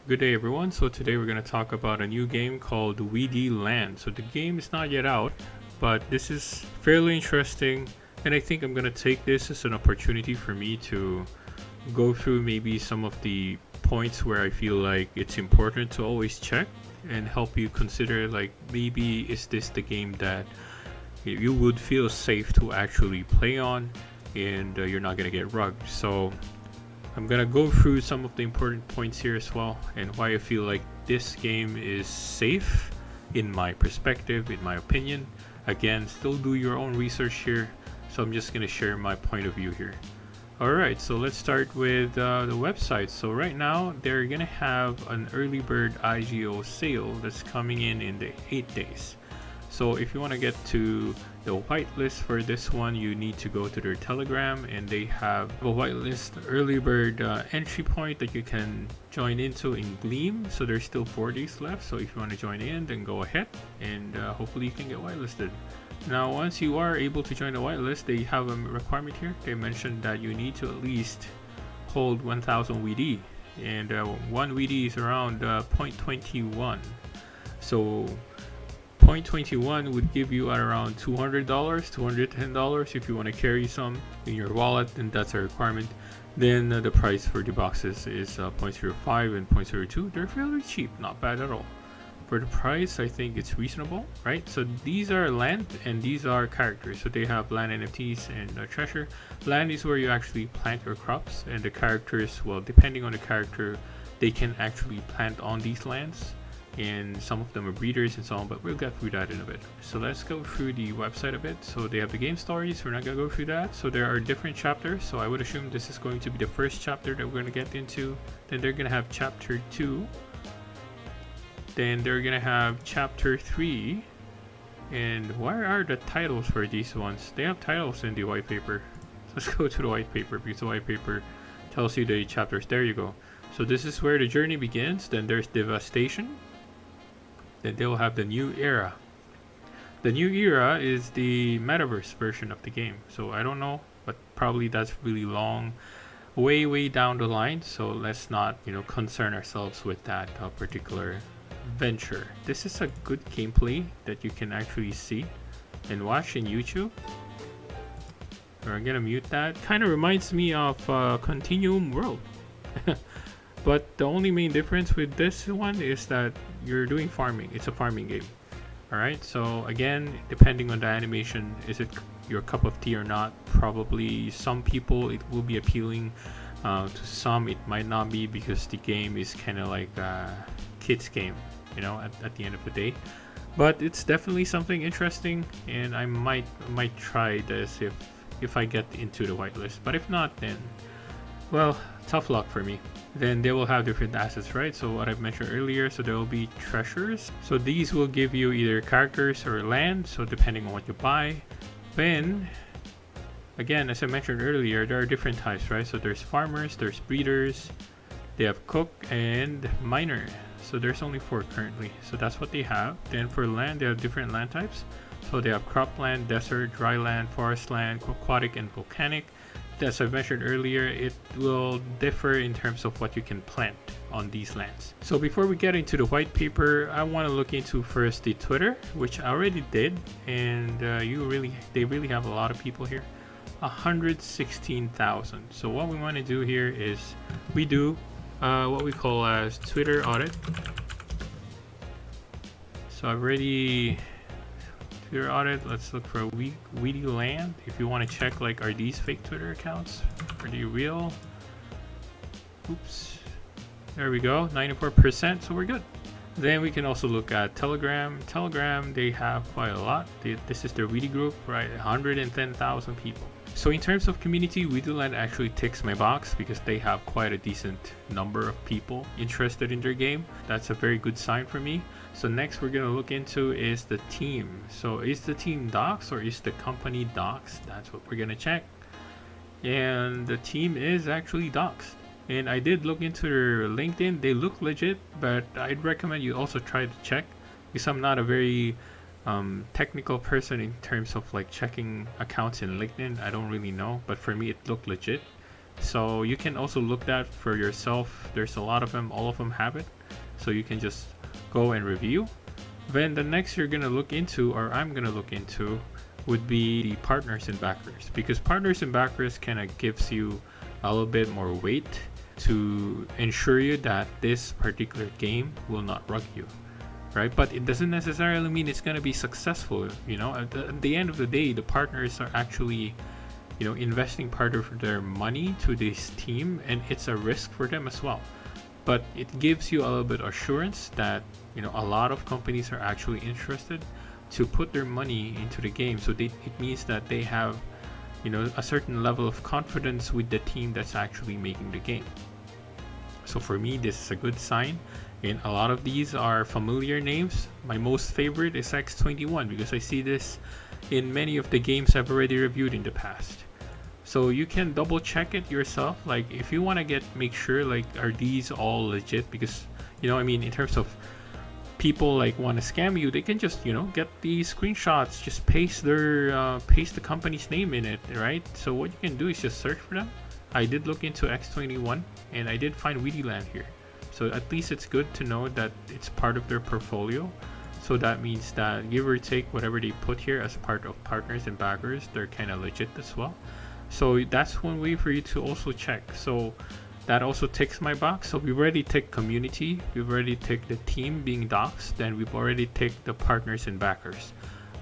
Good day everyone. So today we're going to talk about a new game called Widiland. So the game is not yet out, but this is fairly interesting, and I think I'm going to take this as an opportunity for me to go through maybe some of the points where I feel like it's important to always check and help you consider, like, maybe is this the game that you would feel safe to actually play on, and you're not going to get rugged. So I'm gonna go through some of the important points here as well, and why I feel like this game is safe in my perspective, in my opinion. Again, still do your own research here, so I'm just gonna share my point of view here. Alright, so let's start with the website. So right now, they're gonna have an early bird IGO sale that's coming in the 8 days. So if you want to get to the whitelist for this one, you need to go to their Telegram, and they have a whitelist early bird entry point that you can join into in Gleam. So there's still 4 days left. So if you want to join in, then go ahead, and hopefully you can get whitelisted. Now, once you are able to join the whitelist, they have a requirement here. They mentioned that you need to at least hold 1000 WD, and 1 WD is around 0.21. So 0.21 would give you at around $200, $210 if you want to carry some in your wallet, and that's a requirement. Then the price for the boxes is 0.05 and 0.02. They're fairly cheap, not bad at all. For the price, I think it's reasonable, right? So these are land and these are characters. So they have land NFTs and treasure. Land is where you actually plant your crops, and the characters, well, depending on the character, they can actually plant on these lands, and some of them are breeders and so on, but we'll get through that in a bit. So let's go through the website a bit. So they have the game stories, we're not going to go through that. So there are different chapters, so I would assume this is going to be the first chapter that we're going to get into. Then they're going to have chapter 2, then they're going to have chapter 3. And where are the titles for these ones? They have titles in the white paper. Let's go to the white paper, because the white paper tells you the chapters. There you go. So this is where the journey begins. Then there's devastation. Then they'll have the new era. The new era is the metaverse version of the game. So I don't know, but probably that's really long, way down the line. So let's not, concern ourselves with that particular venture. This is a good gameplay that you can actually see and watch in YouTube. I'm gonna mute that. Kind of reminds me of Continuum World. But the only main difference with this one is that you're doing farming. It's a farming game. Alright, so again, depending on the animation, is it your cup of tea or not? Probably some people it will be appealing. To some it might not be, because the game is kind of like a kid's game, at the end of the day. But it's definitely something interesting, and I might try this if I get into the whitelist. But if not, then, well, tough luck for me. Then they will have different assets, right? So what I've mentioned earlier, so there will be treasures. So these will give you either characters or land, so depending on what you buy. Then, again, as I mentioned earlier, there are different types, right? So there's farmers, there's breeders, they have cook and miner. So there's only 4 currently. So that's what they have. Then for land, they have different land types. So they have cropland, desert, dry land, forest land, aquatic, and volcanic. As I mentioned earlier, it will differ in terms of what you can plant on these lands. So before we get into the white paper, I want to look into first the Twitter, which I already did, and they really have a lot of people here, 116,000. So what we want to do here is we do what we call as Twitter audit. So I've already Twitter audit. Let's look for Widiland. If you want to check, like, are these fake Twitter accounts? Are they real? Oops. There we go. 94%. So we're good. Then we can also look at Telegram. Telegram, they have quite a lot. This is their Widi group, right? 110,000 people. So in terms of community, Widiland actually ticks my box, because they have quite a decent number of people interested in their game. That's a very good sign for me. So next we're going to look into is the team. So is the team docs or is the company docs? That's what we're going to check. And the team is actually docs. And I did look into their LinkedIn. They look legit, but I'd recommend you also try to check, because I'm not a very technical person in terms of like checking accounts in LinkedIn. I don't really know, but for me it looked legit. So you can also look that for yourself. There's a lot of them, all of them have it. So you can just go and review. Then the next you're gonna look into, or I'm gonna look into, would be the partners and backers, because partners and backers kind of gives you a little bit more weight to ensure you that this particular game will not rug you, right? But it doesn't necessarily mean it's going to be successful. At the end of the day, the partners are actually investing part of their money to this team, and it's a risk for them as well. But it gives you a little bit of assurance that a lot of companies are actually interested to put their money into the game. So it means that they have a certain level of confidence with the team that's actually making the game. So for me, this is a good sign, and a lot of these are familiar names. My most favorite is X21 because I see this in many of the games I've already reviewed in the past. So you can double check it yourself, like if you want to make sure, like, are these all legit? Because in terms of people want to scam you, they can just get these screenshots, just paste the company's name in it, right? So what you can do is just search for them. I did look into X21 and I did find Widiland here, so at least it's good to know that it's part of their portfolio. So that means that, give or take, whatever they put here as part of partners and backers, they're kind of legit as well. So that's one way for you to also check. So that also ticks my box. So we've already ticked community, we've already ticked the team being doxed, then we've already ticked the partners and backers.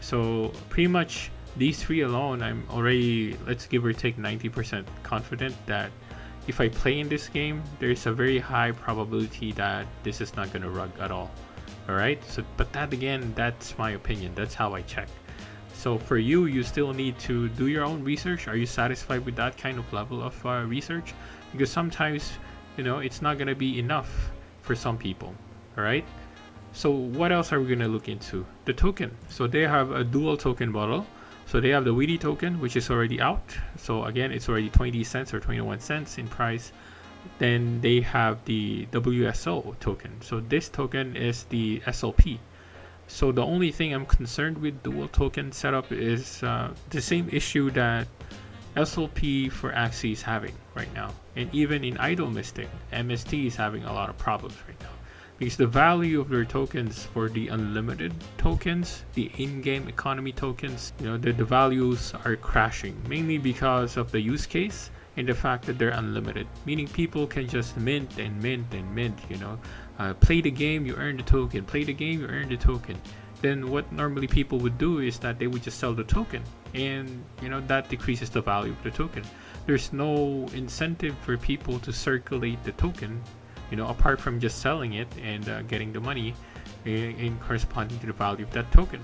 So pretty much these three alone, I'm already, let's give or take, 90% confident that if I play in this game, there's a very high probability that this is not going to rug at all. Alright, so but that, again, that's my opinion, that's how I check. So for you, you still need to do your own research. Are you satisfied with that kind of level of research? Because sometimes it's not going to be enough for some people. All right, so what else are we going to look into? The token. So they have a dual token model. So they have the Widi token, which is already out. So again, it's already 20 cents or 21 cents in price. Then they have the WSO token. So this token is the SLP. So the only thing I'm concerned with dual token setup is the same issue that SLP for Axie is having right now, and even in Idol Mystic, MST is having a lot of problems right now, because the value of their tokens for the unlimited tokens, the in-game economy tokens, the values are crashing, mainly because of the use case and the fact that they're unlimited, meaning people can just mint and mint and mint. Play the game, you earn the token. Play the game, you earn the token. Then what normally people would do is that they would just sell the token, and that decreases the value of the token. There's no incentive for people to circulate the token, apart from just selling it and getting the money in corresponding to the value of that token.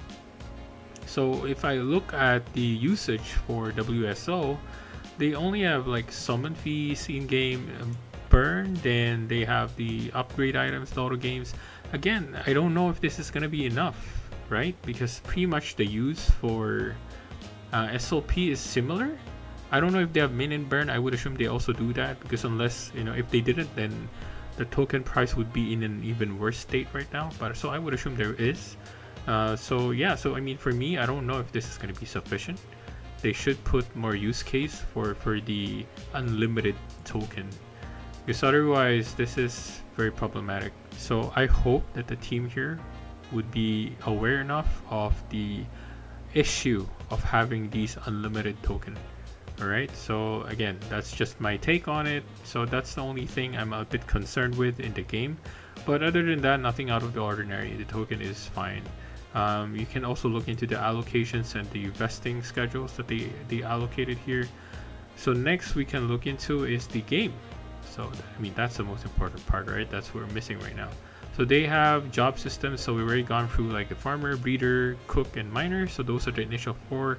So if I look at the usage for WSO, they only have like summon fees in game, burn, then they have the upgrade items, the auto games. Again, I don't know if this is going to be enough, right? Because pretty much the use for SLP is similar. I don't know if they have min and burn. I would assume they also do that, because unless if they didn't, then the token price would be in an even worse state right now. But so I would assume there is. So I mean, for me, I don't know if this is going to be sufficient. They should put more use case for the unlimited token, because otherwise this is very problematic. So I hope that the team here would be aware enough of the issue of having these unlimited token. Alright, so again, that's just my take on it. So that's the only thing I'm a bit concerned with in the game, but other than that, nothing out of the ordinary. The token is fine. You can also look into the allocations and the vesting schedules that they allocated here. So next we can look into is the game. So I mean, that's the most important part, right? That's what we're missing right now. So they have job systems. So we've already gone through like the farmer, breeder, cook, and miner. So those are the initial 4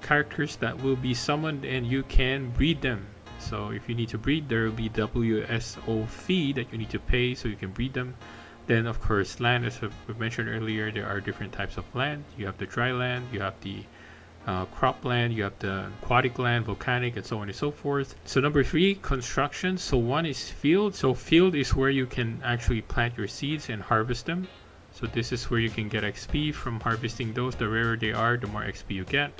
characters that will be summoned, and you can breed them. So if you need to breed, there will be WSO fee that you need to pay so you can breed them. Then of course land, as we mentioned earlier, there are different types of land. You have the dry land, you have the cropland, you have the aquatic land, volcanic, and so on and so forth. So number 3, construction. So 1 is field. So field is where you can actually plant your seeds and harvest them. So this is where you can get XP from harvesting those. The rarer they are, the more XP you get.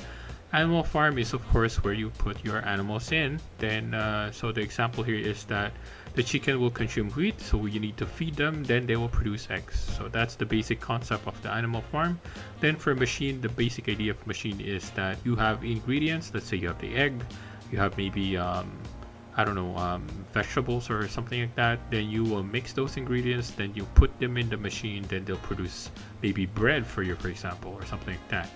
Animal farm is of course where you put your animals in. Then so the example here is that the chicken will consume wheat, so you need to feed them, then they will produce eggs. So that's the basic concept of the animal farm. Then for machine, the basic idea of machine is that you have ingredients. Let's say you have the egg, you have maybe I don't know, vegetables or something like that. Then you will mix those ingredients, then you put them in the machine, then they'll produce maybe bread for you, for example, or something like that.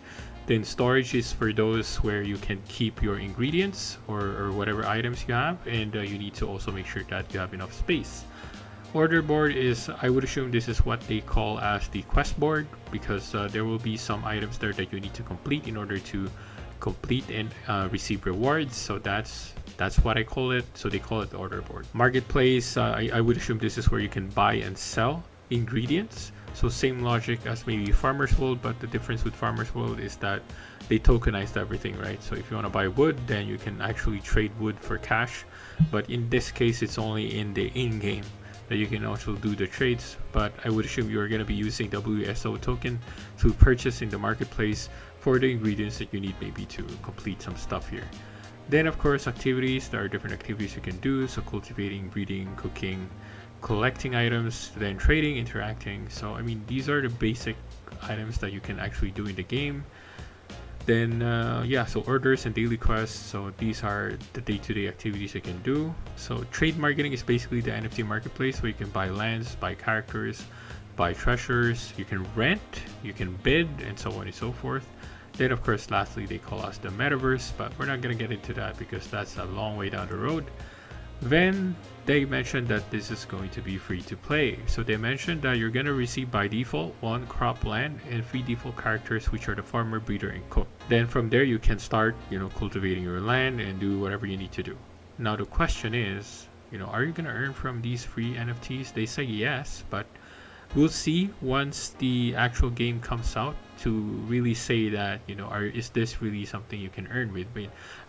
Then storage is for those where you can keep your ingredients or whatever items you have, and you need to also make sure that you have enough space. Order board is, I would assume this is what they call as the quest board, because there will be some items there that you need to complete in order to complete and receive rewards. So that's what I call it. So they call it the order board. Marketplace, I would assume this is where you can buy and sell ingredients. So same logic as maybe Farmer's World, but the difference with Farmer's World is that they tokenized everything, right? So if you want to buy wood, then you can actually trade wood for cash. But in this case, it's only in the in-game that you can also do the trades. But I would assume you're going to be using WSO token to purchase in the marketplace for the ingredients that you need maybe to complete some stuff here. Then of course activities, there are different activities you can do. So cultivating, breeding, cooking, collecting items, then trading, interacting. So I mean, these are the basic items that you can actually do in the game. Then yeah, so orders and daily quests, so these are the day-to-day activities you can do. So trade marketing is basically the NFT marketplace where you can buy lands, buy characters, buy treasures, you can rent, you can bid, and so on and so forth. Then of course lastly they call us the metaverse, but we're not going to get into that because that's a long way down the road. Then they mentioned that this is going to be free to play. So they mentioned that you're going to receive by default 1 crop land and 3 default characters, which are the farmer, breeder, and cook. Then from there you can start, cultivating your land and do whatever you need to do. Now the question is, are you going to earn from these free NFTs? They say yes, but we'll see once the actual game comes out to really say that, is this really something you can earn with?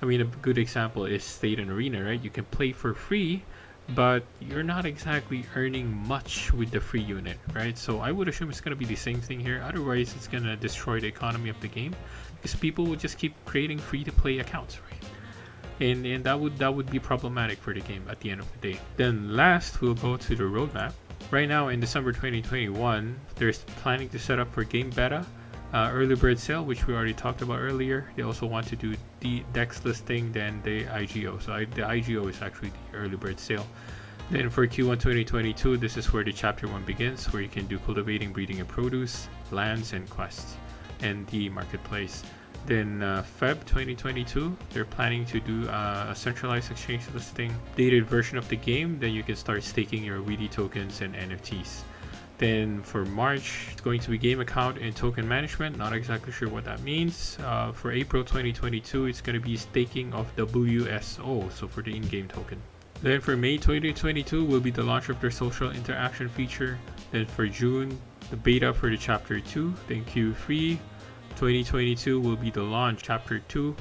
I mean, a good example is State and Arena, right? You can play for free, but you're not exactly earning much with the free unit, right? So I would assume it's going to be the same thing here. Otherwise, it's going to destroy the economy of the game because people will just keep creating free-to-play accounts, right? And that would be problematic for the game at the end of the day. Then last, we'll go to the roadmap. Right now in December 2021, there's planning to set up for game beta, early bird sale, which we already talked about earlier. They also want to do the DEX listing, then the IGO. So the IGO is actually the early bird sale. Then for Q1 2022, this is where the chapter 1 begins, where you can do cultivating, breeding, and produce, lands, and quests, and the marketplace. Then Feb 2022, they're planning to do a centralized exchange listing, dated version of the game. Then you can start staking your WD tokens and NFTs. Then for March, it's going to be game account and token management. Not exactly sure what that means. For April 2022, it's going to be staking of WSO, so for the in-game token. Then for May 2022 will be the launch of their social interaction feature. Then for June, the beta for the chapter 2. Then Q3 2022 will be the launch, chapter 2.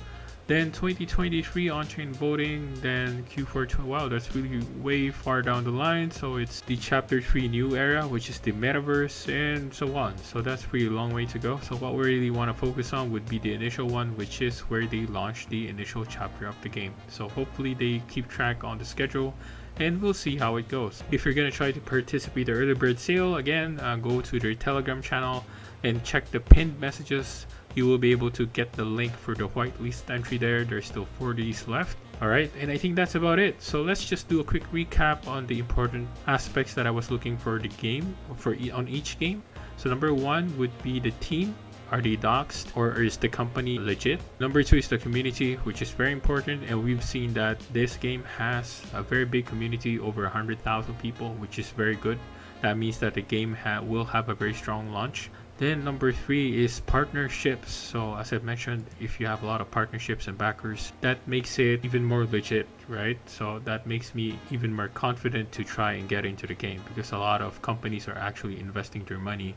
Then 2023 on-chain voting. Then Q4, wow, that's really way far down the line. So it's the chapter 3 new era, which is the metaverse, and so on. So that's really a long way to go. So what we really want to focus on would be the initial one, which is where they launch the initial chapter of the game. So hopefully they keep track on the schedule, and we'll see how it goes. If you're going to try to participate in the early bird sale, again, go to their Telegram channel and check the pinned messages. You will be able to get the link for the whitelist entry there. There's still 4 days left. Alright, and I think that's about it. So let's just do a quick recap on the important aspects that I was looking for the game, on each game. So number 1 would be the team. Are they doxed, or is the company legit? Number 2 is the community, which is very important, and we've seen that this game has a very big community, over 100,000 people, which is very good. That means that the game will have a very strong launch. Then number 3 is partnerships. So as I've mentioned, if you have a lot of partnerships and backers, that makes it even more legit, right? So that makes me even more confident to try and get into the game, because a lot of companies are actually investing their money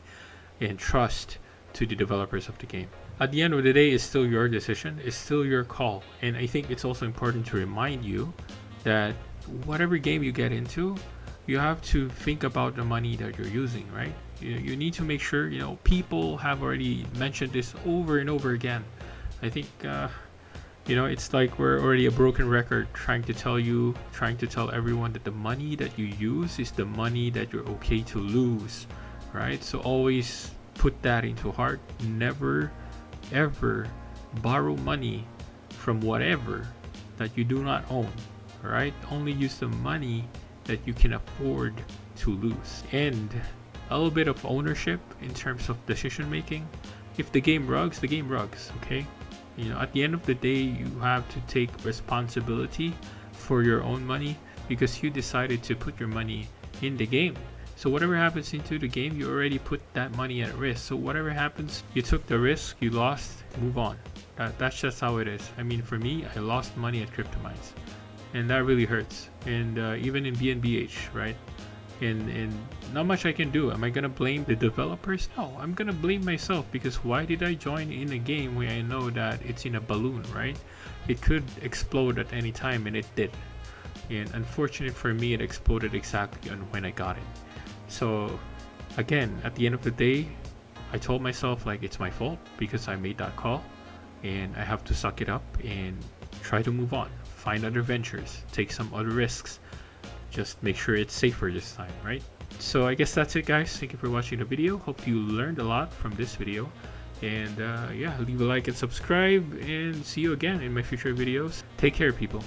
and trust to the developers of the game. At the end of the day, it's still your decision, it's still your call. And I think it's also important to remind you that whatever game you get into, you have to think about the money that you're using, right? You need to make sure, people have already mentioned this over and over again. I think You know, it's like we're already a broken record trying to tell everyone that the money that you use is the money that you're okay to lose, right? So always put that into heart. Never ever borrow money from whatever that you do not own, right? Only use the money that you can afford to lose. And a little bit of ownership in terms of decision making. If the game rugs, the game rugs, okay? You know, at the end of the day, you have to take responsibility for your own money because you decided to put your money in the game. So whatever happens into the game, you already put that money at risk. So whatever happens, you took the risk, you lost, move on. That's just how it is. I mean, for me, I lost money at crypto mines, and that really hurts. And even in BNBH, right? And not much I can do. Am I gonna blame the developers? No, I'm gonna blame myself, because why did I join in a game where I know that it's in a balloon, right? It could explode at any time, and it did. And unfortunately for me, it exploded exactly on when I got it. So again, at the end of the day, I told myself like it's my fault because I made that call, and I have to suck it up and try to move on, find other ventures, take some other risks. Just make sure it's safer this time, right? So I guess that's it, guys. Thank you for watching the video. Hope you learned a lot from this video. And yeah, leave a like and subscribe, and see you again in my future videos. Take care, people.